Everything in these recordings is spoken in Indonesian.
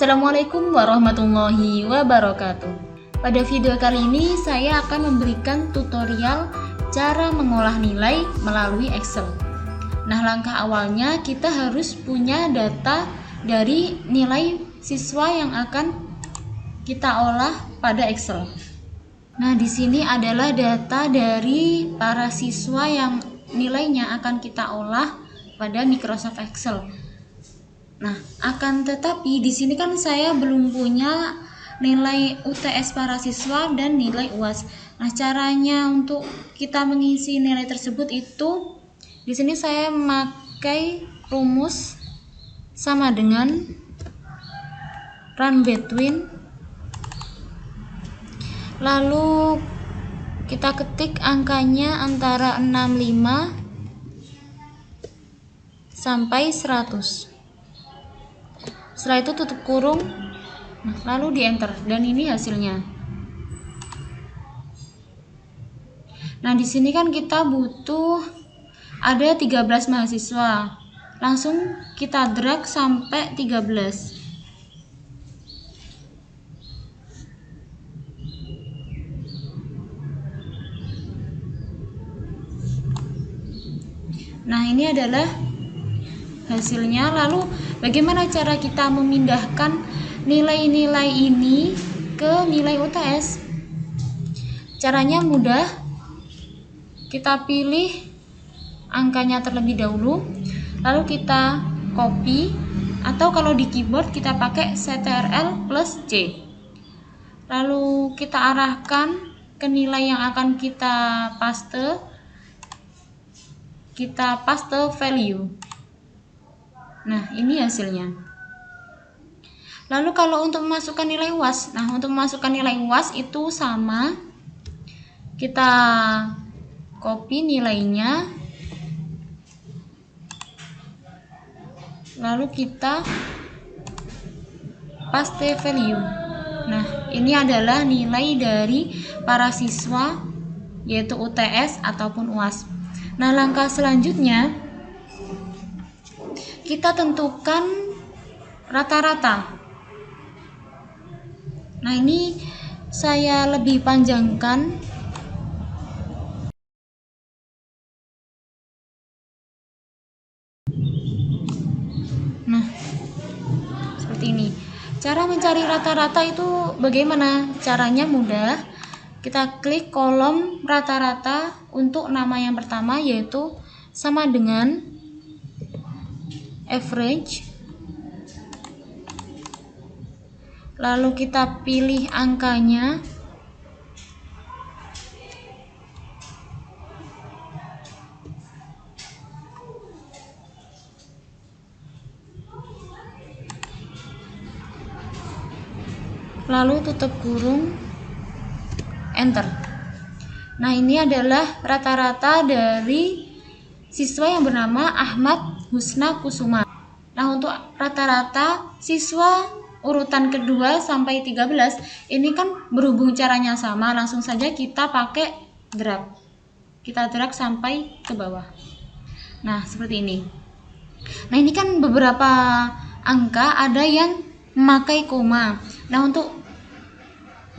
Assalamualaikum warahmatullahi wabarakatuh. Pada video kali ini saya akan memberikan tutorial cara mengolah nilai melalui Excel. Nah, langkah awalnya kita harus punya data dari nilai siswa yang akan kita olah pada Excel. Nah, di sini adalah data dari para siswa yang nilainya akan kita olah pada Microsoft Excel. Nah, akan tetapi di sini kan saya belum punya nilai UTS para siswa dan nilai UAS. Nah, caranya untuk kita mengisi nilai tersebut itu di sini saya memakai rumus sama dengan run between, lalu kita ketik angkanya antara 65 sampai 100. Setelah itu tutup kurung, lalu di enter, dan ini hasilnya. Nah, di sini kan kita butuh ada 13 mahasiswa. Langsung kita drag sampai 13. Nah, ini adalah hasilnya. Lalu bagaimana cara kita memindahkan nilai-nilai ini ke nilai UTS? Caranya mudah. Kita pilih angkanya terlebih dahulu, lalu kita copy, atau kalau di keyboard kita pakai Ctrl+C. Lalu kita arahkan ke nilai yang akan kita paste. Kita paste value. Nah, ini hasilnya. Lalu kalau untuk memasukkan nilai UAS, nah untuk memasukkan nilai UAS itu sama, kita copy nilainya, lalu kita paste value. Nah, ini adalah nilai dari para siswa, yaitu UTS ataupun UAS. Nah, langkah selanjutnya kita tentukan rata-rata. Nah, ini saya lebih panjangkan. Nah, seperti ini. Cara mencari rata-rata itu bagaimana? Caranya mudah. Kita klik kolom rata-rata untuk nama yang pertama, yaitu sama dengan average. Lalu kita pilih angkanya. Lalu tutup kurung, enter. Nah, ini adalah rata-rata dari siswa yang bernama Ahmad Husna Kusuma. Nah, untuk rata-rata siswa urutan kedua sampai 13, ini kan berhubung caranya sama, langsung saja kita pakai drag. Kita drag sampai ke bawah. Nah, seperti ini. Nah, ini kan beberapa angka ada yang memakai koma. Nah, untuk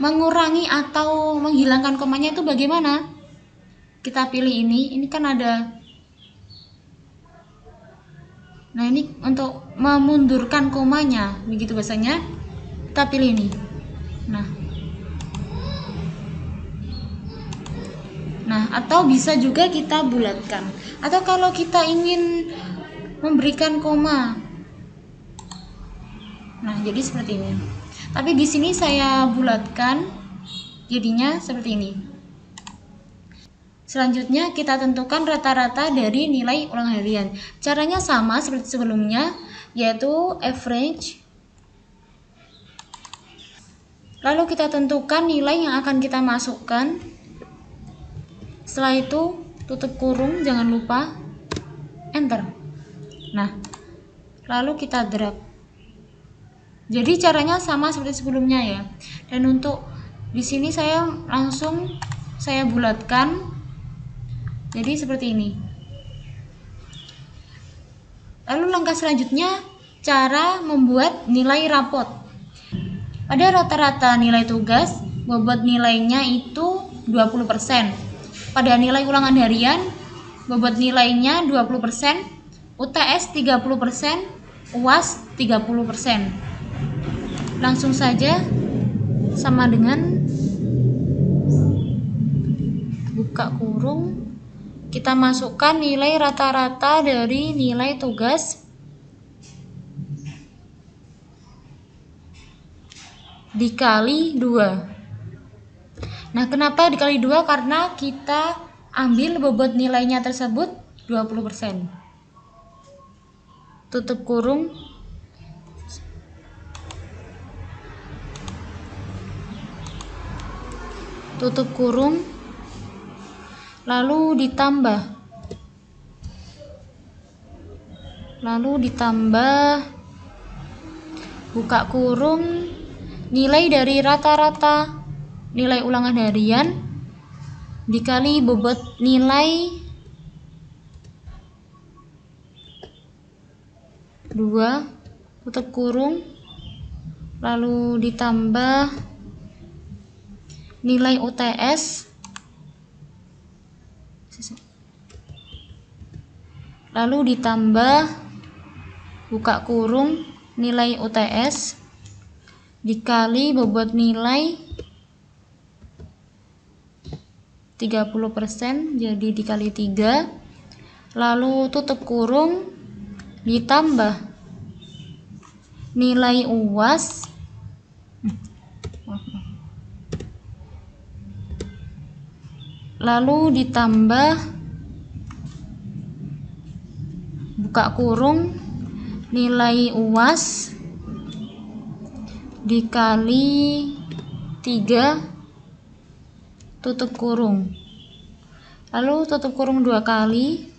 mengurangi atau menghilangkan komanya itu bagaimana? Kita pilih ini kan ada. Nah, ini untuk memundurkan komanya, begitu bahasanya. Kita pilih ini. Nah, atau bisa juga kita bulatkan. Atau kalau kita ingin memberikan koma. Nah, jadi seperti ini. Tapi di sini saya bulatkan, jadinya seperti ini. Selanjutnya kita tentukan rata-rata dari nilai ulang harian. Caranya sama seperti sebelumnya, yaitu average. Lalu kita tentukan nilai yang akan kita masukkan. Setelah itu tutup kurung, jangan lupa, enter. Nah, lalu kita drag. Jadi caranya sama seperti sebelumnya ya. Dan untuk di sini saya langsung bulatkan. Jadi seperti ini. Lalu langkah selanjutnya cara membuat nilai rapot. Pada rata-rata nilai tugas, bobot nilainya itu 20%. Pada nilai ulangan harian, bobot nilainya 20%, UTS 30%, UAS 30%. Langsung saja sama dengan buka kurung, kita masukkan nilai rata-rata dari nilai tugas dikali 2. Nah, kenapa dikali 2? Karena kita ambil bobot nilainya tersebut 20%. Tutup kurung. Tutup kurung. Lalu ditambah buka kurung nilai dari rata-rata nilai ulangan harian dikali bobot nilai 2, tutup kurung, lalu ditambah nilai UTS, lalu ditambah buka kurung nilai UTS dikali bobot nilai 30%, jadi dikali 3, lalu tutup kurung, ditambah nilai UAS lalu ditambah buka kurung nilai UAS dikali 3, tutup kurung, lalu tutup kurung 2 kali,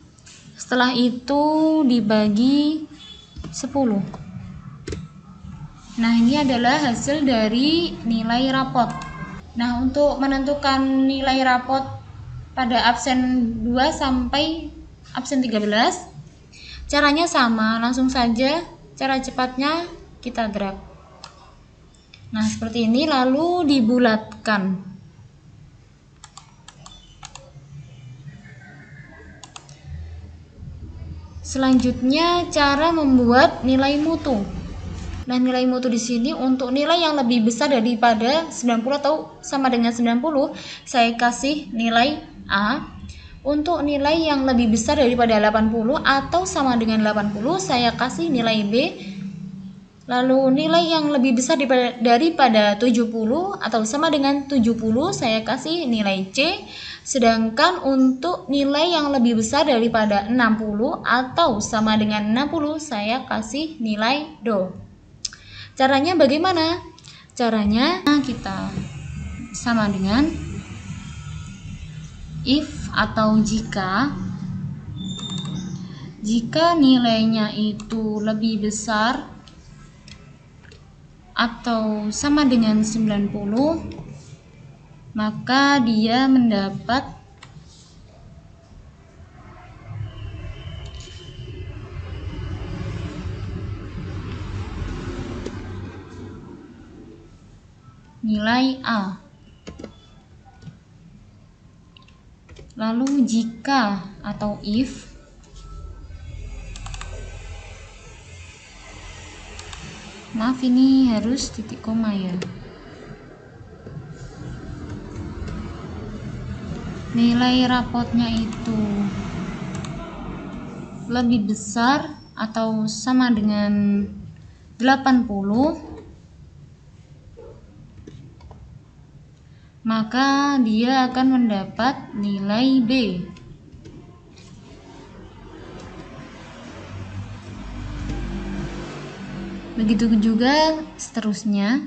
setelah itu dibagi 10. Nah, ini adalah hasil dari nilai rapot. Nah, untuk menentukan nilai rapot pada absen 2 sampai absen 13, caranya sama, langsung saja cara cepatnya kita drag. Nah, seperti ini, lalu dibulatkan. Selanjutnya cara membuat nilai mutu. Nah, nilai mutu di sini untuk nilai yang lebih besar daripada 90 atau sama dengan 90, saya kasih nilai A. Untuk nilai yang lebih besar daripada 80 atau sama dengan 80, saya kasih nilai B. Lalu nilai yang lebih besar daripada 70 atau sama dengan 70, saya kasih nilai C. Sedangkan untuk nilai yang lebih besar daripada 60 atau sama dengan 60, saya kasih nilai DO. Caranya bagaimana? Caranya kita sama dengan if atau jika nilainya itu lebih besar atau sama dengan 90, maka dia mendapat nilai A. Lalu jika atau if maaf, ini harus titik koma ya. Nilai rapotnya itu lebih besar atau sama dengan 80, maka dia akan mendapat nilai B. Begitu juga seterusnya.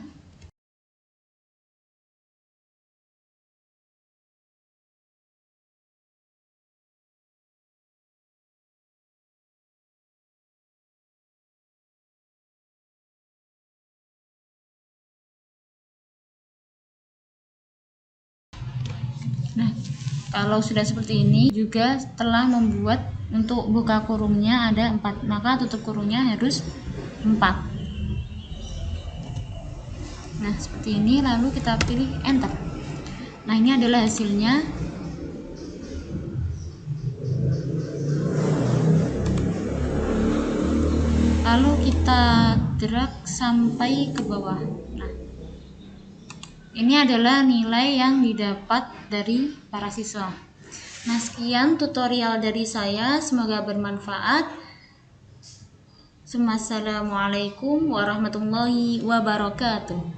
Nah, kalau sudah seperti ini juga telah membuat untuk buka kurungnya ada 4, maka tutup kurungnya harus 4. Nah, seperti ini, lalu kita pilih enter. Nah, ini adalah hasilnya. Lalu kita drag sampai ke bawah. Nah, ini adalah nilai yang didapat dari para siswa. Nah, sekian tutorial dari saya, semoga bermanfaat. Assalamualaikum warahmatullahi wabarakatuh.